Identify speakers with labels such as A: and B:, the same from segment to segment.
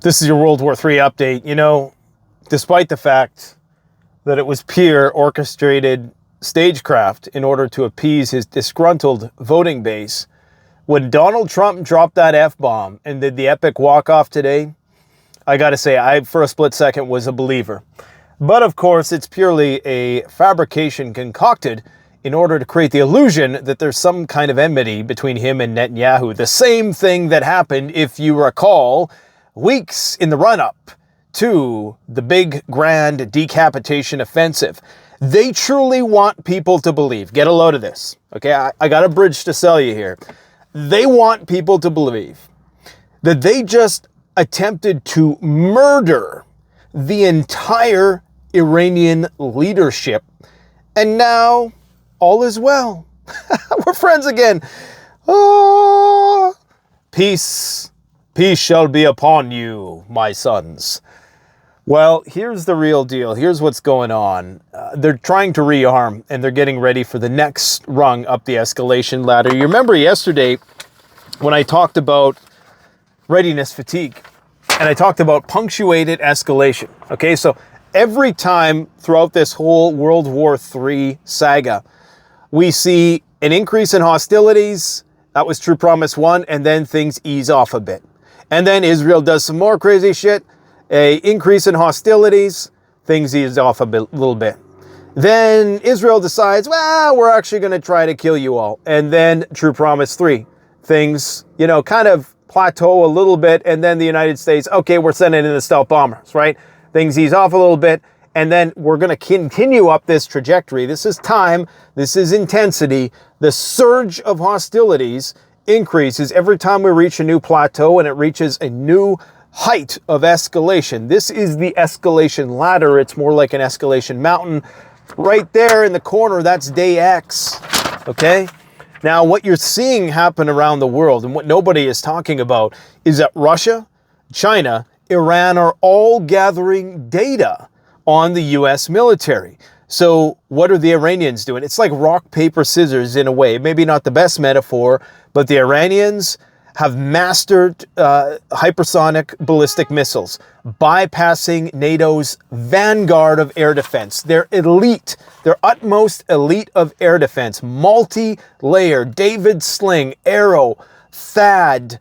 A: This is your World War III update. You know, despite the fact that it was pure orchestrated stagecraft in order to appease his disgruntled voting base, when Donald Trump dropped that F-bomb and did the epic walk-off today, I gotta say, I, for a split second, was a believer. But of course, it's purely a fabrication concocted in order to create the illusion that there's some kind of enmity between him and Netanyahu. The same thing that happened, if you recall, weeks in the run-up to the big grand decapitation offensive. They truly want people to believe. Get a load of this. Okay, I got a bridge to sell you here. They want people to believe that they just attempted to murder the entire Iranian leadership, and now all is well. We're friends again. Oh, peace shall be upon you, my sons. Well, here's the real deal. Here's what's going on. They're trying to rearm, and they're getting ready for the next rung up the escalation ladder. You remember yesterday when I talked about readiness fatigue, and I talked about punctuated escalation. Okay, so every time throughout this whole World War III saga, we see an increase in hostilities. That was True Promise 1, and then things ease off a bit. And then Israel does some more crazy shit, a increase in hostilities, things ease off a little bit. Then Israel decides, well, we're actually going to try to kill you all. And then True Promise 3, things, you know, kind of plateau a little bit. And then the United States, okay, we're sending in the stealth bombers, right? Things ease off a little bit. And then we're going to continue up this trajectory. This is time. This is intensity. The surge of hostilities increases every time we reach a new plateau, and it reaches a new height of escalation. This is the escalation ladder. It's more like an escalation mountain. Right there in the corner, that's day X. Okay? Now, what you're seeing happen around the world, and what nobody is talking about, is that Russia, China, Iran are all gathering data on the US military. So what are the Iranians doing? It's like rock, paper, scissors in a way. Maybe not the best metaphor, but the Iranians have mastered hypersonic ballistic missiles, bypassing NATO's vanguard of air defense. They're elite, their utmost elite of air defense, multi-layered, David Sling, Arrow, THAAD,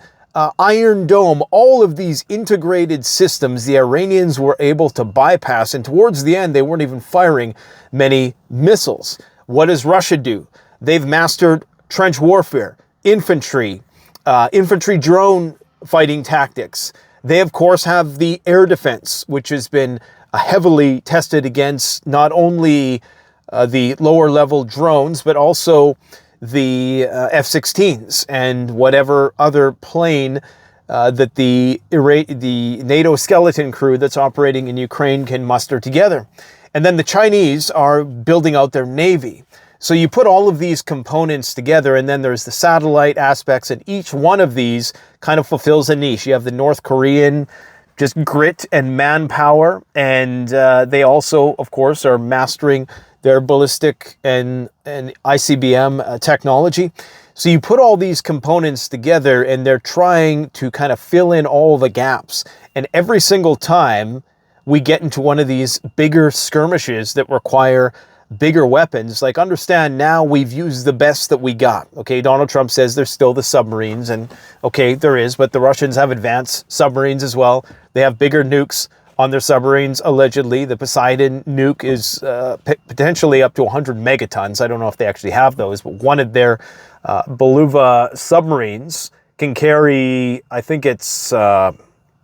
A: Iron Dome, all of these integrated systems the Iranians were able to bypass, and towards the end they weren't even firing many missiles. What does Russia do? They've mastered trench warfare, infantry drone fighting tactics. They of course have the air defense, which has been heavily tested against not only the lower level drones, but also the F-16s and whatever other plane that the NATO skeleton crew that's operating in Ukraine can muster together. And then the Chinese are building out their navy. So you put all of these components together, and then there's the satellite aspects, and each one of these kind of fulfills a niche. You have the North Korean, just grit and manpower, and they also, of course, are mastering their ballistic and ICBM technology. So you put all these components together, and they're trying to kind of fill in all the gaps. And every single time we get into one of these bigger skirmishes that require bigger weapons, like, understand now we've used the best that we got. Okay, Donald Trump says there's still the submarines, and okay, there is, but the Russians have advanced submarines as well. They have bigger nukes on their submarines, allegedly. The Poseidon nuke is potentially up to 100 megatons. I don't know if they actually have those, but one of their Beluga submarines can carry, I think it's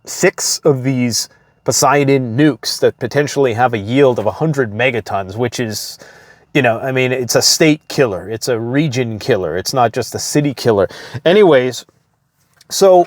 A: 6 of these Poseidon nukes that potentially have a yield of 100 megatons, which is, you know, I mean, it's a state killer. It's a region killer. It's not just a city killer. Anyways, so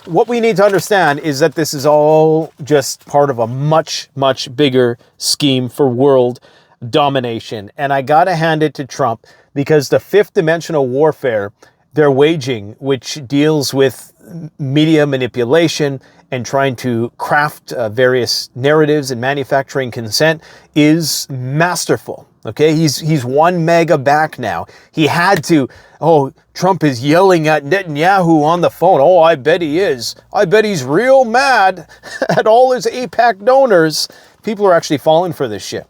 A: what we need to understand is that this is all just part of a much, much bigger scheme for world domination. And I gotta hand it to Trump, because the fifth dimensional warfare they're waging, which deals with media manipulation and trying to craft various narratives and manufacturing consent is masterful. Okay, he's one mega back now. He had to, oh, Trump is yelling at Netanyahu on the phone. Oh, I bet he is. I bet he's real mad at all his AIPAC donors. People are actually falling for this shit.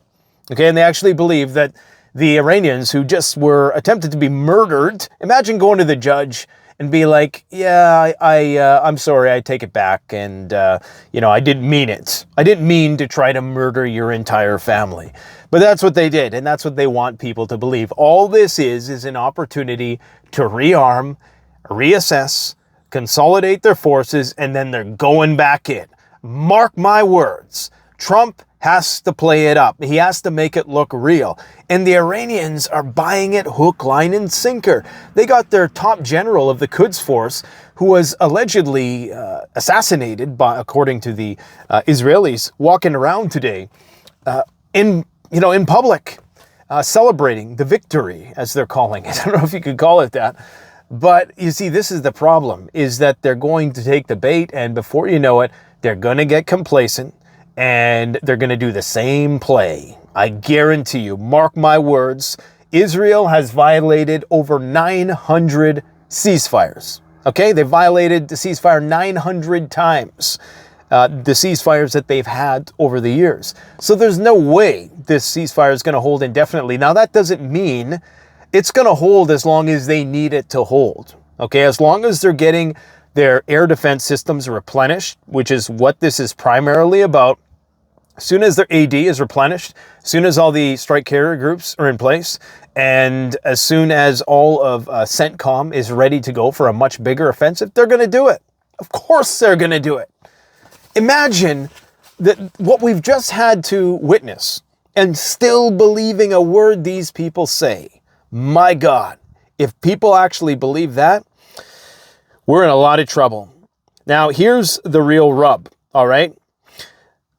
A: Okay, and they actually believe that the Iranians who just were attempted to be murdered, imagine going to the judge and be like, yeah, I'm sorry, I take it back, and, I didn't mean it. I didn't mean to try to murder your entire family. But that's what they did, and that's what they want people to believe. All this is an opportunity to rearm, reassess, consolidate their forces, and then they're going back in. Mark my words, Trump has to play it up. He has to make it look real. And the Iranians are buying it hook, line, and sinker. They got their top general of the Quds Force, who was allegedly assassinated, according to the Israelis, walking around today in public, celebrating the victory, as they're calling it. I don't know if you could call it that. But you see, this is the problem, is that they're going to take the bait, and before you know it, they're going to get complacent, and they're going to do the same play. I guarantee you, mark my words, Israel has violated over 900 ceasefires. Okay, they violated the ceasefire 900 times. The ceasefires that they've had over the years. So there's no way this ceasefire is going to hold indefinitely. Now, that doesn't mean it's going to hold as long as they need it to hold. Okay, as long as they're getting their air defense systems replenished, which is what this is primarily about. As soon as their AD is replenished, as soon as all the strike carrier groups are in place, and as soon as all of CENTCOM is ready to go for a much bigger offensive, they're going to do it. Of course they're going to do it. Imagine that what we've just had to witness, and still believing a word these people say. My God, if people actually believe that, we're in a lot of trouble. Now, here's the real rub, all right?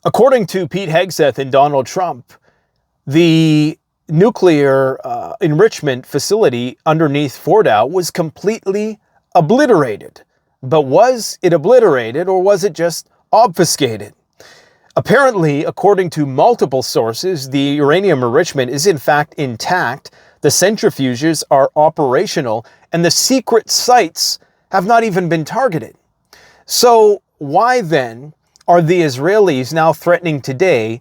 A: According to Pete Hegseth and Donald Trump, the nuclear enrichment facility underneath Fordow was completely obliterated. But was it obliterated, or was it just obfuscated? Apparently, according to multiple sources, the uranium enrichment is in fact intact, the centrifuges are operational, and the secret sites have not even been targeted. So why then are the Israelis now threatening today,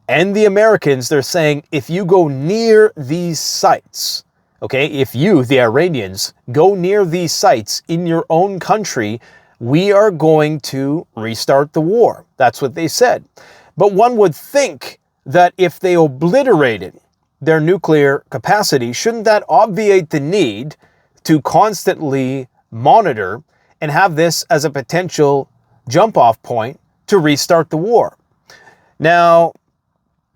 A: and the Americans, they're saying, if you go near these sites, okay, if you, the Iranians, go near these sites in your own country, we are going to restart the war. That's what they said. But one would think that if they obliterated their nuclear capacity, shouldn't that obviate the need to constantly monitor and have this as a potential jump-off point to restart the war? Now,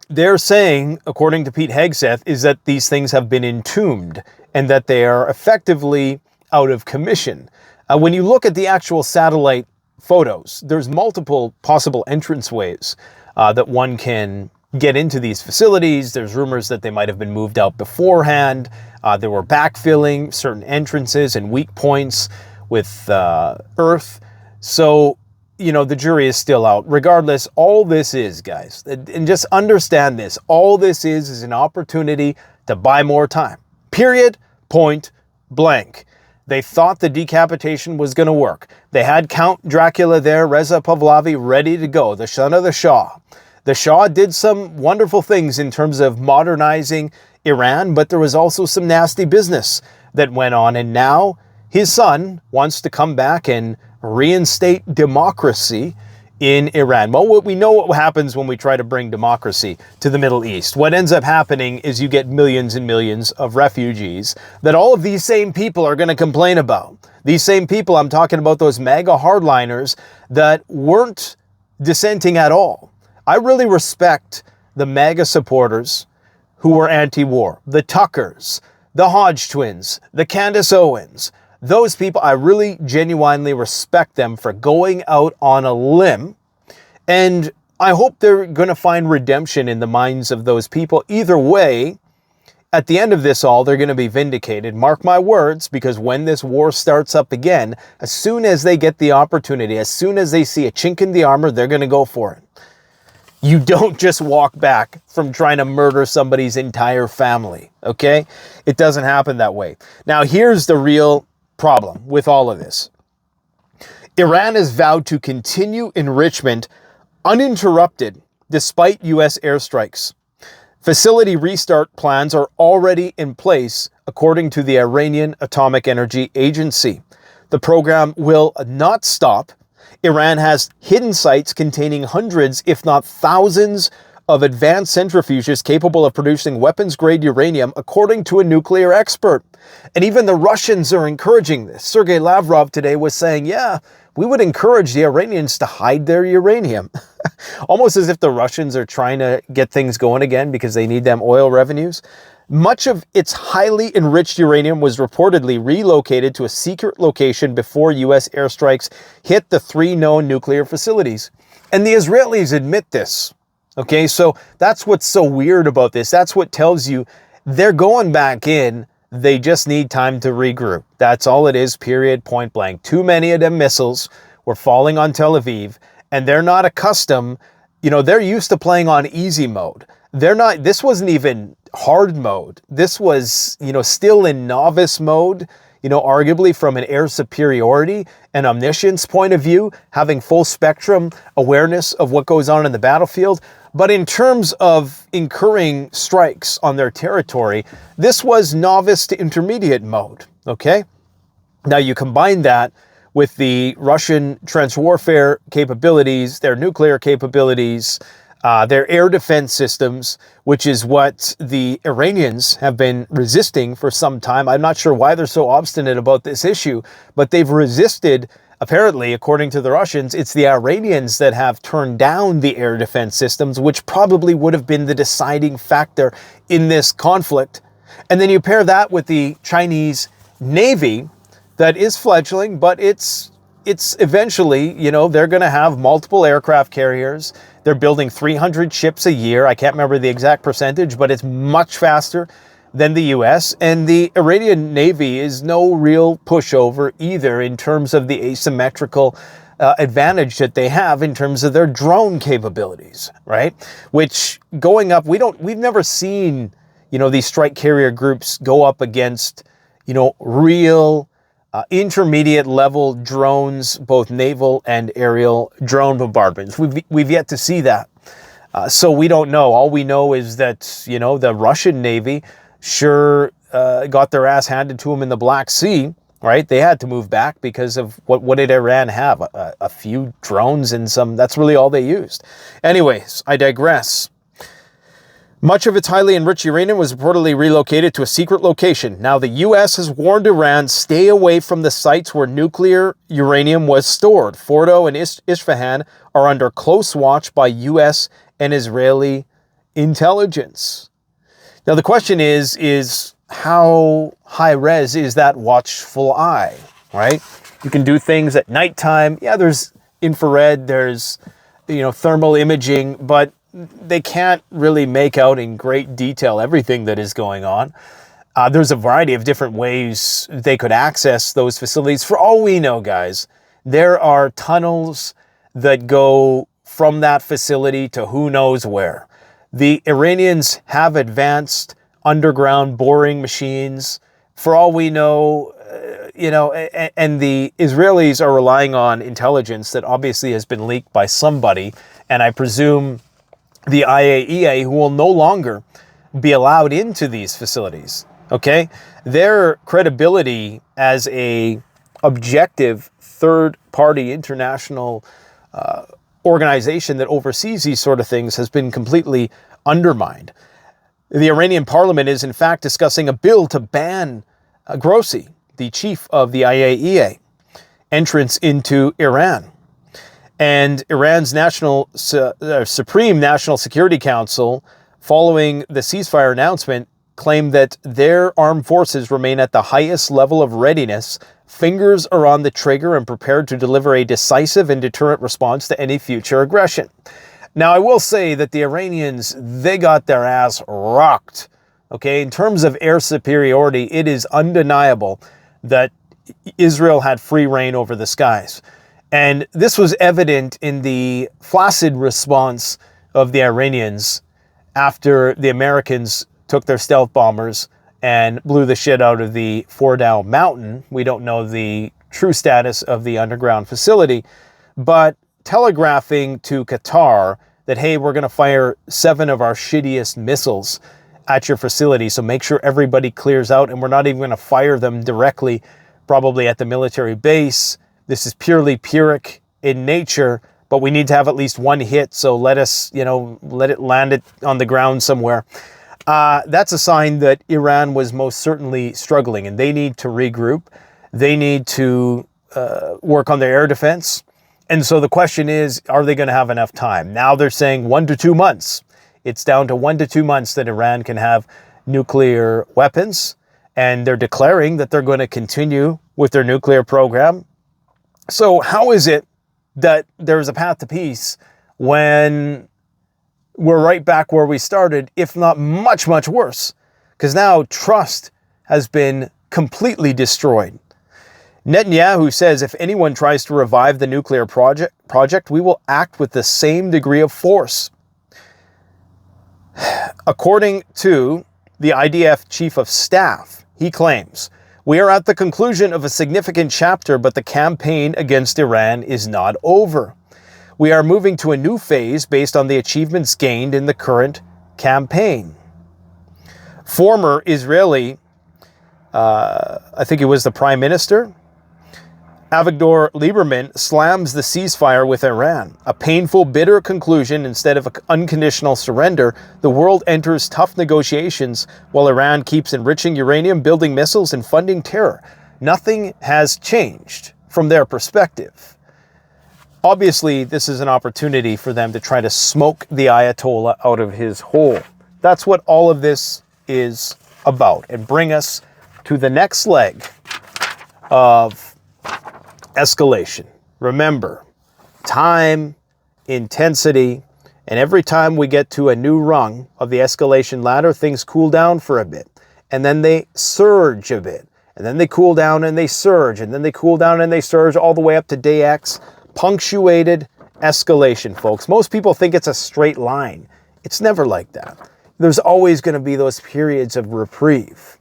A: they're saying, according to Pete Hegseth, is that these things have been entombed and that they are effectively out of commission. When you look at the actual satellite photos, there's multiple possible entranceways that one can get into these facilities. There's rumors that they might have been moved out beforehand. There were backfilling certain entrances and weak points with earth. So, the jury is still out. Regardless, all this is, guys, and just understand this, all this is an opportunity to buy more time. Period. Point blank. They thought the decapitation was going to work. They had Count Dracula there, Reza Pahlavi, ready to go, the son of the Shah. The Shah did some wonderful things in terms of modernizing Iran, but there was also some nasty business that went on, and now his son wants to come back and reinstate democracy in Iran. Well, we know what happens when we try to bring democracy to the Middle East. What ends up happening is you get millions and millions of refugees that all of these same people are going to complain about. These same people, I'm talking about those MAGA hardliners that weren't dissenting at all. I really respect the MAGA supporters who were anti-war. The Tuckers, the Hodge twins, the Candace Owens. Those people, I really genuinely respect them for going out on a limb, and I hope they're going to find redemption in the minds of those people. Either way, at the end of this all, they're going to be vindicated. Mark my words, because when this war starts up again, as soon as they get the opportunity, as soon as they see a chink in the armor, they're going to go for it. You don't just walk back from trying to murder somebody's entire family, okay? It doesn't happen that way. Now, here's the real problem with all of this. Iran has vowed to continue enrichment uninterrupted despite U.S. airstrikes. Facility restart plans are already in place, according to the Iranian Atomic Energy Agency. The program will not stop. Iran has hidden sites containing hundreds, if not thousands, of advanced centrifuges capable of producing weapons-grade uranium, according to a nuclear expert. And even the Russians are encouraging this. Sergei Lavrov today was saying, yeah, we would encourage the Iranians to hide their uranium. Almost as if the Russians are trying to get things going again because they need them oil revenues. Much of its highly enriched uranium was reportedly relocated to a secret location before U.S. airstrikes hit the 3 known nuclear facilities. And the Israelis admit this. Okay, so that's what's so weird about this. That's what tells you they're going back in. They just need time to regroup. That's all it is, period, point blank. Too many of them missiles were falling on Tel Aviv, and they're not accustomed. You know, they're used to playing on easy mode. They're not, this wasn't even hard mode. This was, still in novice mode, arguably from an air superiority and omniscience point of view, having full spectrum awareness of what goes on in the battlefield. But in terms of incurring strikes on their territory, this was novice to intermediate mode, okay? Now you combine that with the Russian trench warfare capabilities, their nuclear capabilities, their air defense systems, which is what the Iranians have been resisting for some time. I'm not sure why they're so obstinate about this issue, but they've resisted. Apparently, according to the Russians, it's the Iranians that have turned down the air defense systems, which probably would have been the deciding factor in this conflict. And then you pair that with the Chinese Navy that is fledgling, but it's eventually, they're going to have multiple aircraft carriers. They're building 300 ships a year. I can't remember the exact percentage, but it's much faster than the U.S. And the Iranian Navy is no real pushover either in terms of the asymmetrical advantage that they have in terms of their drone capabilities, right? Which going up, we've never seen, these strike carrier groups go up against, real intermediate level drones, both naval and aerial drone bombardments. We've yet to see that. So we don't know. All we know is that, the Russian Navy sure got their ass handed to them in the Black Sea, right? They had to move back because of what did Iran have? A few drones and some, that's really all they used. Anyways, I digress. Much of its highly enriched uranium was reportedly relocated to a secret location. Now, the U.S. has warned Iran, stay away from the sites where nuclear uranium was stored. Fordo and Isfahan are under close watch by U.S. and Israeli intelligence. Now, the question is how high-res is that watchful eye, right? You can do things at nighttime. Yeah, there's infrared, there's, thermal imaging, but they can't really make out in great detail everything that is going on. There's a variety of different ways they could access those facilities. For all we know, guys, there are tunnels that go from that facility to who knows where. The Iranians have advanced underground boring machines. For all we know, and the Israelis are relying on intelligence that obviously has been leaked by somebody, and I presume the IAEA, who will no longer be allowed into these facilities, okay? Their credibility as a objective third-party international organization that oversees these sort of things has been completely undermined. The Iranian parliament is in fact discussing a bill to ban Grossi, the chief of the IAEA, entrance into Iran. And Iran's Supreme National Security Council, following the ceasefire announcement, claimed that their armed forces remain at the highest level of readiness. Fingers are on the trigger and prepared to deliver a decisive and deterrent response to any future aggression. Now, I will say that the Iranians, they got their ass rocked Okay, in terms of air superiority, it is undeniable that Israel had free reign over the skies. And this was evident in the flaccid response of the Iranians after the Americans took their stealth bombers and blew the shit out of the Fordow mountain. We don't know the true status of the underground facility, but telegraphing to Qatar that, hey, we're going to fire 7 of our shittiest missiles at your facility, so make sure everybody clears out, and we're not even going to fire them directly, probably at the military base. This is purely Pyrrhic in nature, but we need to have at least one hit, so let us, let it land it on the ground somewhere. That's a sign that Iran was most certainly struggling, and they need to regroup. They need to work on their air defense. And so the question is, are they going to have enough time? Now they're saying 1 to 2 months. It's down to 1 to 2 months that Iran can have nuclear weapons. And they're declaring that they're going to continue with their nuclear program. So how is it that there's a path to peace when we're right back where we started, if not much, much worse? Because now trust has been completely destroyed. Netanyahu says if anyone tries to revive the nuclear project, we will act with the same degree of force. According to the IDF chief of staff, he claims, we are at the conclusion of a significant chapter, but the campaign against Iran is not over. We are moving to a new phase based on the achievements gained in the current campaign. Former Israeli, I think it was the Prime Minister, Avigdor Lieberman, slams the ceasefire with Iran. A painful, bitter conclusion instead of an unconditional surrender. The world enters tough negotiations while Iran keeps enriching uranium, building missiles, and funding terror. Nothing has changed from their perspective. Obviously, this is an opportunity for them to try to smoke the Ayatollah out of his hole. That's what all of this is about, and bring us to the next leg of escalation. Remember, time, intensity, and every time we get to a new rung of the escalation ladder, things cool down for a bit, and then they surge a bit, and then they cool down and they surge, and then they cool down and they surge all the way up to day X. Punctuated escalation, folks. Most people think it's a straight line. It's never like that. There's always going to be those periods of reprieve.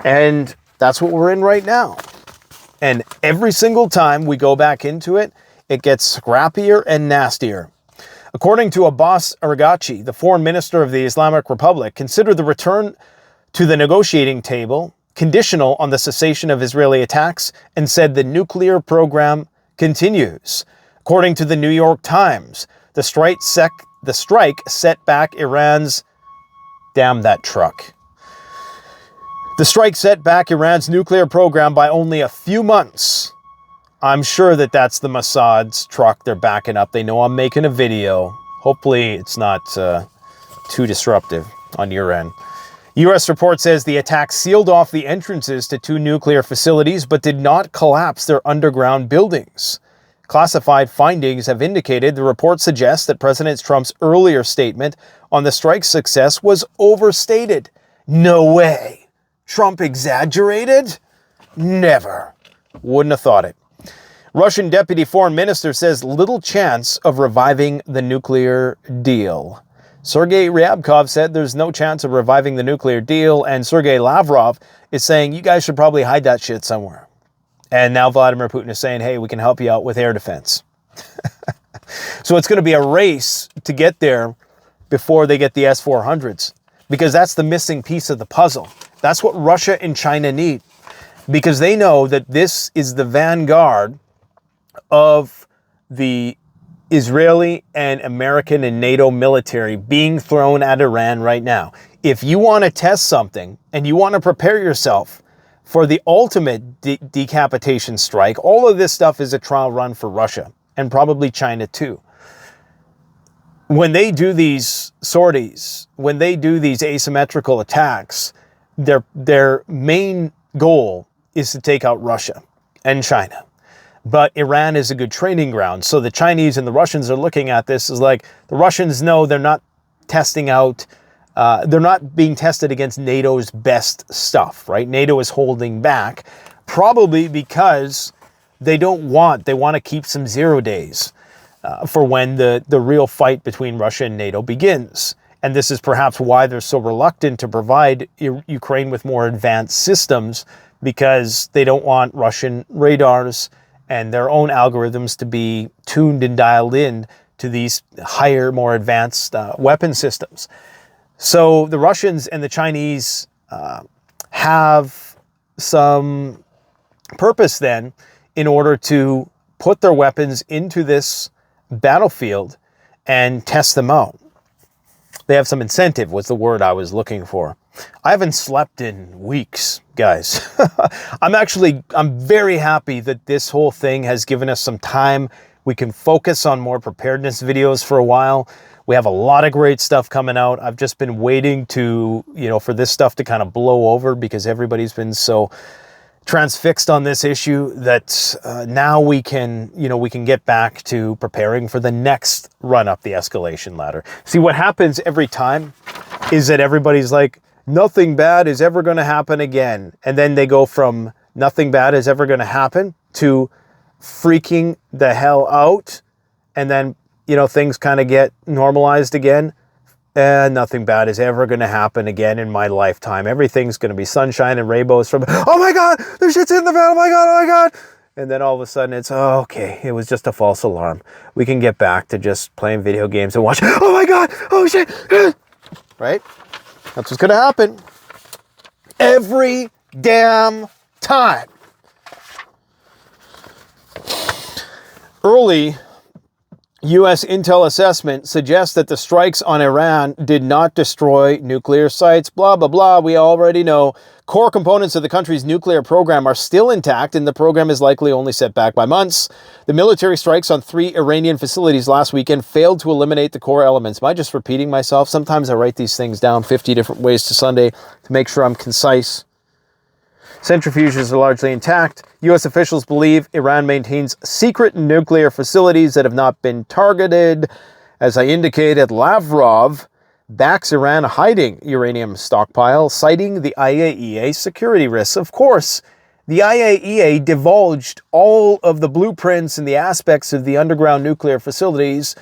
A: And that's what we're in right now. And every single time we go back into it, it gets scrappier and nastier. According to Abbas Araghchi, the foreign minister of the Islamic Republic, considered the return to the negotiating table conditional on the cessation of Israeli attacks and said the nuclear program continues. According to the New York Times, the strike set back Iran's... Damn that truck. The strike set back Iran's nuclear program by only a few months. I'm sure that that's the Mossad's truck they're backing up. They know I'm making a video. Hopefully it's not too disruptive on your end. U.S. report says the attack sealed off the entrances to 2 nuclear facilities, but did not collapse their underground buildings. Classified findings have indicated the report suggests that President Trump's earlier statement on the strike's success was overstated. No way. Trump exaggerated? Never. Wouldn't have thought it. Russian deputy foreign minister says little chance of reviving the nuclear deal. Sergei Ryabkov said there's no chance of reviving the nuclear deal, and Sergei Lavrov is saying you guys should probably hide that shit somewhere. And now Vladimir Putin is saying, hey, we can help you out with air defense. So it's going to be a race to get there before they get the S-400s, because that's the missing piece of the puzzle. That's what Russia and China need, because they know that this is the vanguard of the Israeli and American and NATO military being thrown at Iran right now. If you want to test something and you want to prepare yourself for the ultimate decapitation strike, all of this stuff is a trial run for Russia and probably China too. When they do these sorties, when they do these asymmetrical attacks, their main goal is to take out Russia and China. But Iran is a good training ground. So the Chinese and the Russians are looking at this as like, the Russians know they're not testing out they're not being tested against NATO's best stuff, right? NATO is holding back, probably because they want to keep some 0 days for when the real fight between Russia and NATO begins. And this is perhaps why they're so reluctant to provide Ukraine with more advanced systems, because they don't want Russian radars and their own algorithms to be tuned and dialed in to these higher, more advanced weapon systems. So the Russians and the Chinese have some purpose then in order to put their weapons into this battlefield and test them out. They have some incentive, was the word I was looking for. I haven't slept in weeks, guys. I'm very happy that this whole thing has given us some time. We can focus on more preparedness videos for a while. We have a lot of great stuff coming out. I've just been waiting to, for this stuff to kind of blow over, because everybody's been so transfixed on this issue that now we can get back to preparing for the next run up the escalation ladder. See, what happens every time is that everybody's like, nothing bad is ever going to happen again. And then they go from nothing bad is ever going to happen to freaking the hell out. And then, things kind of get normalized again. And nothing bad is ever going to happen again in my lifetime. Everything's going to be sunshine and rainbows from, oh my God, there's shit's in the van, oh my God. And then all of a sudden it's, oh, okay, it was just a false alarm. We can get back to just playing video games and watch, oh my God, oh shit. Right? That's what's going to happen. Every damn time. Early U.S. intel assessment suggests that the strikes on Iran did not destroy nuclear sites, blah, blah, blah. We already know. Core components of the country's nuclear program are still intact, and the program is likely only set back by months. The military strikes on 3 Iranian facilities last weekend failed to eliminate the core elements. Am I just repeating myself? Sometimes I write these things down 50 different ways to Sunday to make sure I'm concise. Centrifuges are largely intact. U.S. officials believe Iran maintains secret nuclear facilities that have not been targeted. As I indicated, Lavrov backs Iran hiding uranium stockpile, citing the IAEA security risks. Of course, the IAEA divulged all of the blueprints and the aspects of the underground nuclear facilities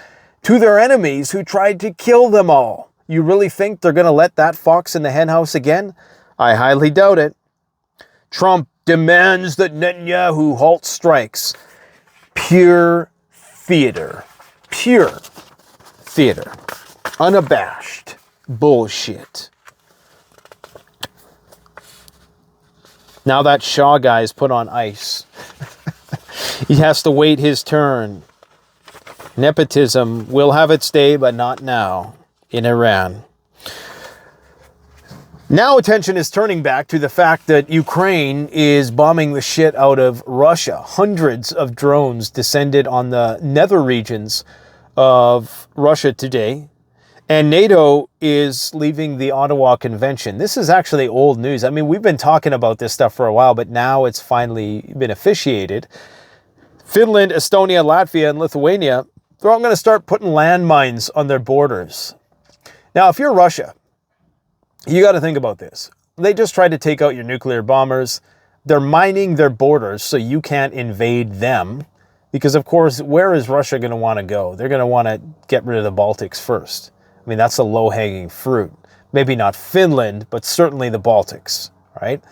A: to their enemies who tried to kill them all. You really think they're going to let that fox in the henhouse again? I highly doubt it. Trump demands that Netanyahu halt strikes. Pure theater. Pure theater. Unabashed bullshit. Now that Shah guy is put on ice. He has to wait his turn. Nepotism will have its day, but not now in Iran. Now attention is turning back to the fact that Ukraine is bombing the shit out of Russia. Hundreds of drones descended on the nether regions of Russia today. And NATO is leaving the Ottawa Convention. This is actually old news. I mean, we've been talking about this stuff for a while, but now it's finally been officiated. Finland, Estonia, Latvia, and Lithuania, they're all going to start putting landmines on their borders. Now, if you're Russia, you got to think about this. They just tried to take out your nuclear bombers. They're mining their borders so you can't invade them. Because, of course, where is Russia going to want to go? They're going to want to get rid of the Baltics first. I mean, that's a low-hanging fruit. Maybe not Finland, but certainly the Baltics, right?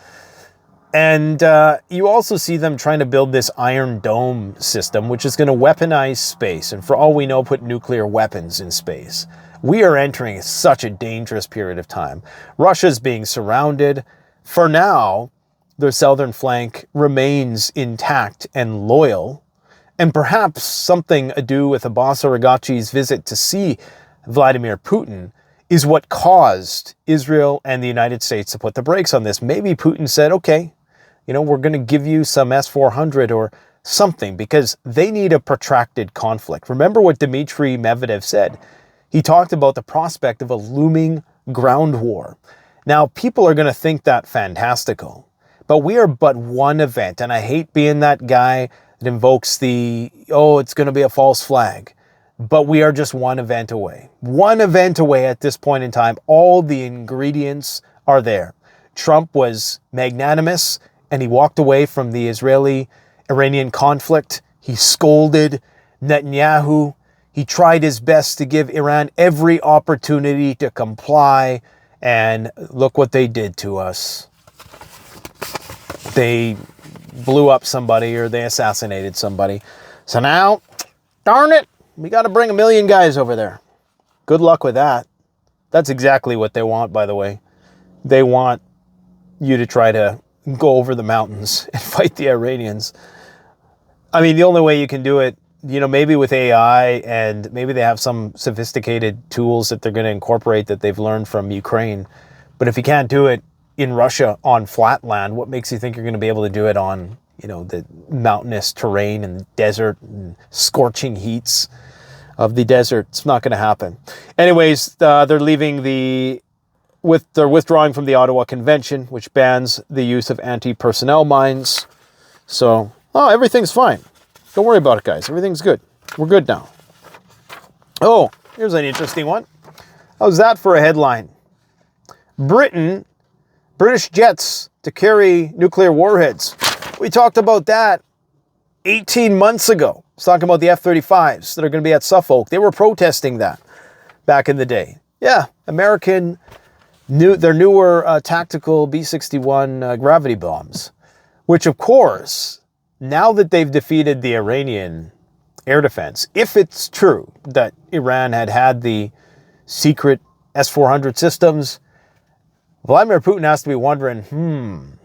A: And you also see them trying to build this Iron Dome system, which is going to weaponize space. And for all we know, put nuclear weapons in space. We are entering such a dangerous period of time. Russia's being surrounded. For now, their southern flank remains intact and loyal. And perhaps something ado with Abbas Araghchi's visit to see Vladimir Putin is what caused Israel and the United States to put the brakes on this. Maybe Putin said, okay, we're going to give you some S-400 or something, because they need a protracted conflict. Remember what Dmitry Medvedev said. He talked about the prospect of a looming ground war. Now, people are going to think that fantastical, but we are but one event. And I hate being that guy that invokes it's going to be a false flag. But we are just one event away. One event away at this point in time. All the ingredients are there. Trump was magnanimous and he walked away from the Israeli-Iranian conflict. He scolded Netanyahu. He tried his best to give Iran every opportunity to comply. And look what they did to us. They blew up somebody or they assassinated somebody. So now, darn it, we got to bring 1 million guys over there. Good luck with that. That's exactly what they want, by the way. They want you to try to go over the mountains and fight the Iranians. I mean, the only way you can do it, maybe with AI, and maybe they have some sophisticated tools that they're going to incorporate that they've learned from Ukraine. But if you can't do it in Russia on flat land, what makes you think you're going to be able to do it on, the mountainous terrain and the desert and scorching heats of the desert? It's not going to happen. Anyways, they're withdrawing from the Ottawa Convention, which bans the use of anti-personnel mines. So, everything's fine. Don't worry about it, guys. Everything's good. We're good now. Oh, here's an interesting one. How's that for a headline? British jets to carry nuclear warheads. We talked about that 18 months ago. I was talking about the F-35s that are going to be at Suffolk. They were protesting that back in the day. Yeah, their newer tactical B-61 gravity bombs, which of course, now that they've defeated the Iranian air defense, if it's true that Iran had the secret S-400 systems, Vladimir Putin has to be wondering,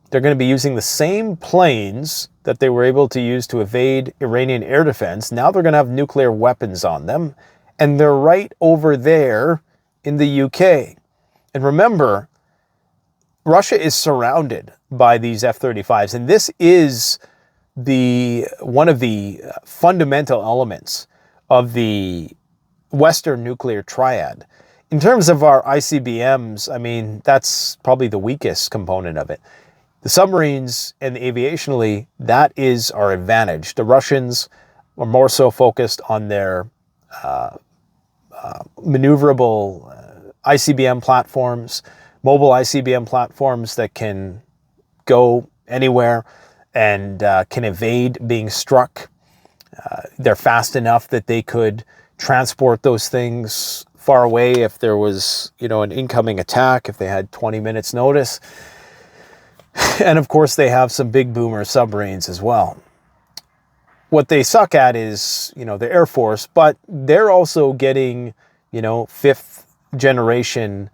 A: they're going to be using the same planes that they were able to use to evade Iranian air defense. Now they're going to have nuclear weapons on them, and they're right over there in the UK. And remember, Russia is surrounded by these F-35s, and this is one of the fundamental elements of the Western nuclear triad. In terms of our ICBMs, I mean, that's probably the weakest component of it. The submarines and the aviationally, that is our advantage. The Russians are more so focused on their maneuverable ICBM platforms, mobile ICBM platforms that can go anywhere and can evade being struck. They're fast enough that they could transport those things far away if there was, an incoming attack, if they had 20 minutes notice. And of course, they have some big boomer submarines as well. What they suck at is, the Air Force, but they're also getting, fifth generation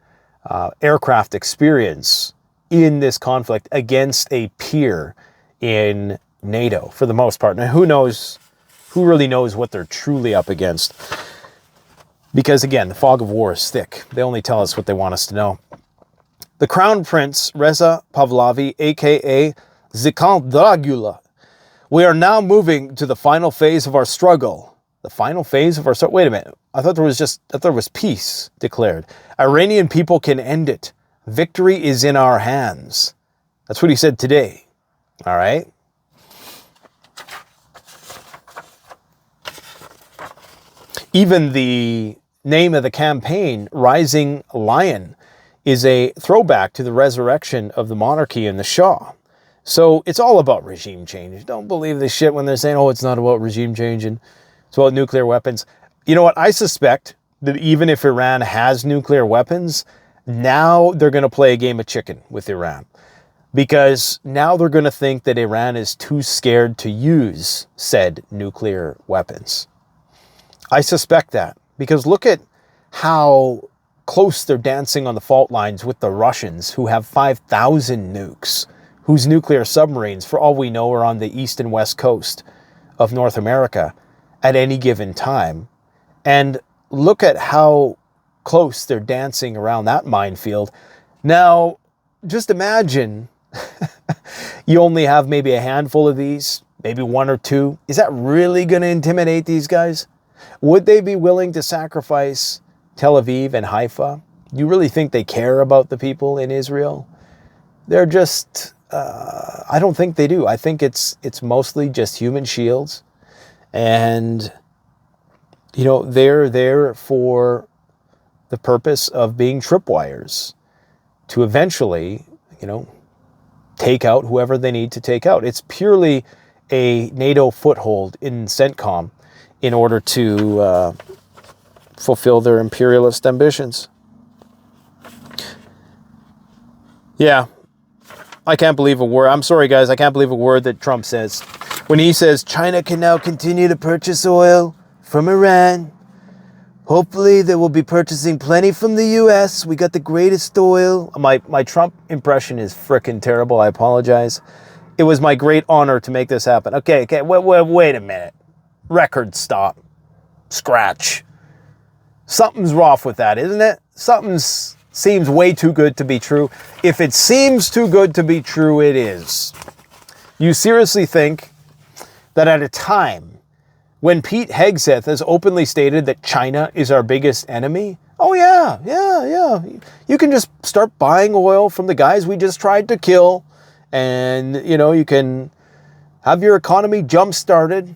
A: aircraft experience in this conflict against a peer in NATO for the most part. Now, who really knows what they're truly up against? Because again, the fog of war is thick. They only tell us what they want us to know. The Crown Prince Reza Pahlavi, aka Zikal Dragula. We are now moving to the final phase of our struggle. The final phase of our struggle? Wait a minute. I thought there was peace declared. Iranian people can end it. Victory is in our hands. That's what he said today. All right. Even the name of the campaign, Rising Lion, is a throwback to the resurrection of the monarchy and the Shah. So it's all about regime change. Don't believe this shit when they're saying, it's not about regime change and it's about nuclear weapons. You know what? I suspect that even if Iran has nuclear weapons, now they're going to play a game of chicken with Iran. Because now they're going to think that Iran is too scared to use said nuclear weapons. I suspect that. Because look at how close they're dancing on the fault lines with the Russians, who have 5,000 nukes, whose nuclear submarines, for all we know, are on the east and west coast of North America at any given time. And look at how close they're dancing around that minefield. Now, just imagine you only have maybe a handful of these, maybe one or two. Is that really going to intimidate these guys? Would they be willing to sacrifice Tel Aviv and Haifa? You really think they care about the people in Israel? They're just, I don't think they do. I think it's mostly just human shields. And they're there for the purpose of being tripwires to eventually, take out whoever they need to take out. It's purely a NATO foothold in CENTCOM in order to fulfill their imperialist ambitions. Yeah, I can't believe a word. I'm sorry, guys. I can't believe a word that Trump says. When he says China can now continue to purchase oil from Iran. Hopefully they will be purchasing plenty from the U.S. We got the greatest oil. My Trump impression is frickin' terrible. I apologize. It was my great honor to make this happen. Okay, wait a minute. Record stop. Scratch. Something's wrong with that, isn't it? Something seems way too good to be true. If it seems too good to be true, it is. You seriously think that at a time when Pete Hegseth has openly stated that China is our biggest enemy? Oh yeah. You can just start buying oil from the guys we just tried to kill, and you can have your economy jump-started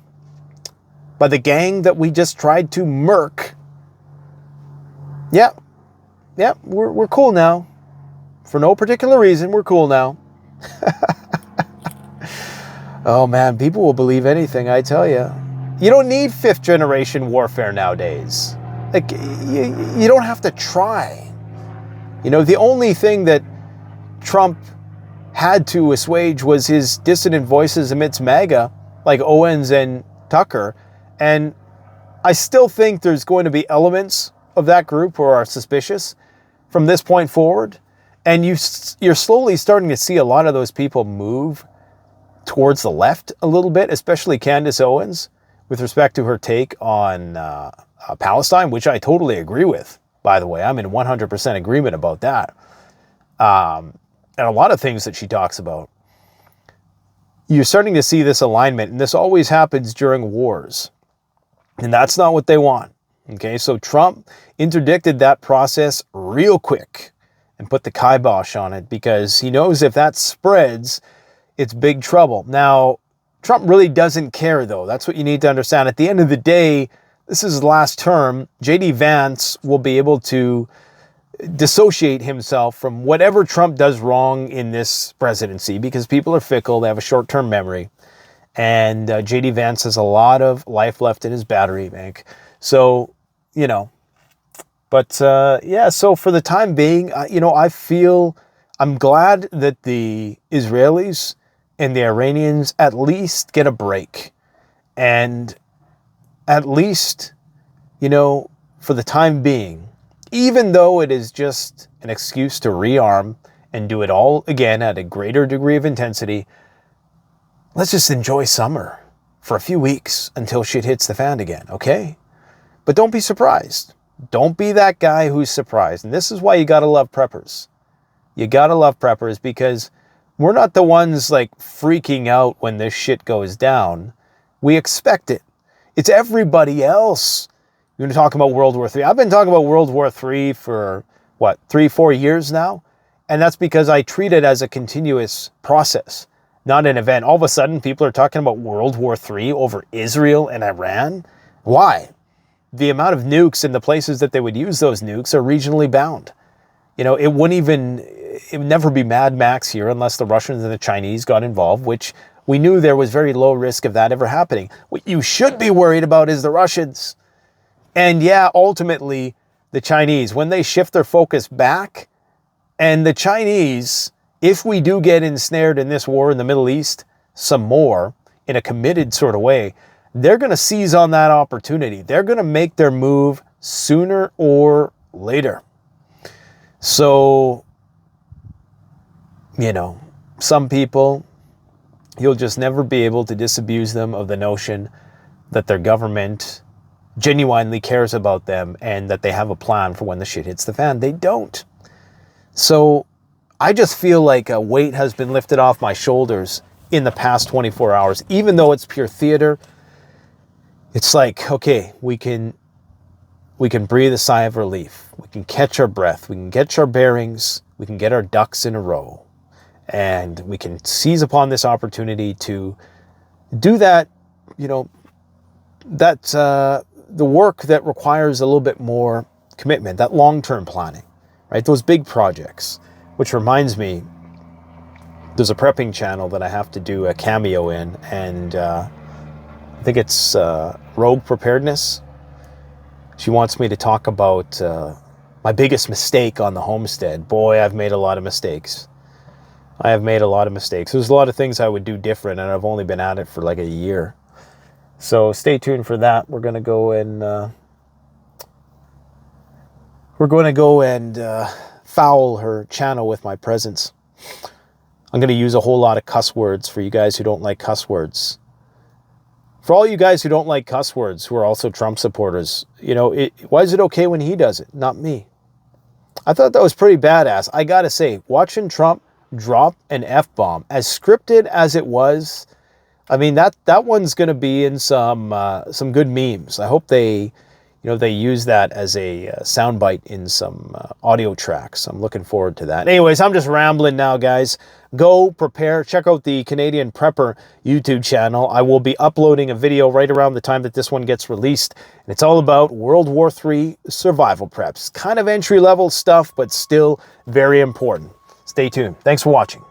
A: by the gang that we just tried to murk. Yeah, we're cool now. For no particular reason, we're cool now. Oh man, people will believe anything, I tell you. You don't need fifth generation warfare nowadays. Like, you don't have to try. The only thing that Trump had to assuage was his dissident voices amidst MAGA, like Owens and Tucker. And I still think there's going to be elements of that group who are suspicious from this point forward. And you're slowly starting to see a lot of those people move towards the left a little bit, especially Candace Owens, with respect to her take on Palestine, which I totally agree with, by the way. I'm in 100% agreement about that. And a lot of things that she talks about. You're starting to see this alignment, and this always happens during wars. And that's not what they want. Okay, so Trump interdicted that process real quick and put the kibosh on it because he knows if that spreads, it's big trouble. Now, Trump really doesn't care, though. That's what you need to understand. At the end of the day, this is his last term. J.D. Vance will be able to dissociate himself from whatever Trump does wrong in this presidency because people are fickle. They have a short-term memory. And J.D. Vance has a lot of life left in his battery bank. So, But, so for the time being, I'm glad that the Israelis and the Iranians at least get a break. And at least, for the time being, even though it is just an excuse to rearm and do it all again at a greater degree of intensity, let's just enjoy summer for a few weeks until shit hits the fan again, okay? But don't be surprised. Don't be that guy who's surprised. And this is why you gotta love preppers. You gotta love preppers because we're not the ones like freaking out when this shit goes down. We expect it. It's everybody else. You're talking about World War III. I've been talking about World War III for, 3-4 years now? And that's because I treat it as a continuous process, not an event. All of a sudden, people are talking about World War III over Israel and Iran. Why? The amount of nukes and the places that they would use those nukes are regionally bound. It would never be Mad Max here unless the Russians and the Chinese got involved, which we knew there was very low risk of that ever happening. What you should be worried about is the Russians. And yeah, ultimately, the Chinese, when they shift their focus back, and the Chinese, if we do get ensnared in this war in the Middle East, some more, in a committed sort of way, they're going to seize on that opportunity. They're going to make their move sooner or later. So, some people, you'll just never be able to disabuse them of the notion that their government genuinely cares about them and that they have a plan for when the shit hits the fan. They don't. So I just feel like a weight has been lifted off my shoulders in the past 24 hours. Even though it's pure theater, it's like, okay, we can breathe a sigh of relief. We can catch our breath. We can catch our bearings. We can get our ducks in a row. And we can seize upon this opportunity to do that, the work that requires a little bit more commitment, that long-term planning, right? Those big projects, which reminds me, there's a prepping channel that I have to do a cameo in, and I think it's Rogue Preparedness. She wants me to talk about my biggest mistake on the homestead. Boy, I've made a lot of mistakes. I have made a lot of mistakes. There's a lot of things I would do different, and I've only been at it for like a year. So stay tuned for that. We're going to go and foul her channel with my presence. I'm going to use a whole lot of cuss words for you guys who don't like cuss words. For all you guys who don't like cuss words, who are also Trump supporters, you know, why is it okay when he does it, not me? I thought that was pretty badass. I got to say, watching Trump drop an F-bomb, as scripted as it was, I mean, that one's going to be in some good memes. I hope they use that as a soundbite in some audio tracks. I'm looking forward to that. Anyways, I'm just rambling now, guys. Go prepare. Check out the Canadian Prepper YouTube channel. I will be uploading a video right around the time that this one gets released. And it's all about World War III survival preps. Kind of entry-level stuff, but still very important. Stay tuned. Thanks for watching.